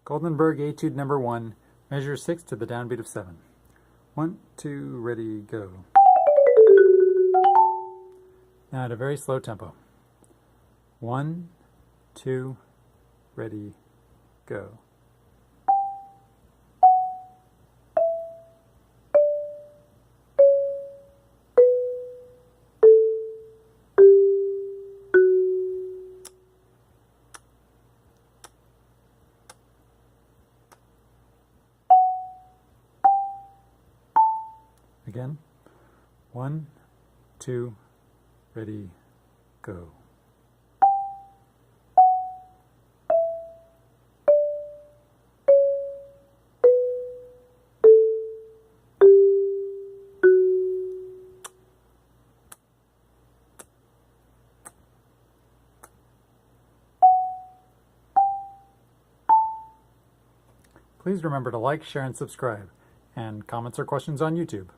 Goldenberg Etude number 1, measure 6 to the downbeat of 7. 1, 2, ready, go. Now at a very slow tempo. 1, 2, ready, go. Again, 1, 2, ready, go. Please remember to like, share, and subscribe, and comments or questions on YouTube.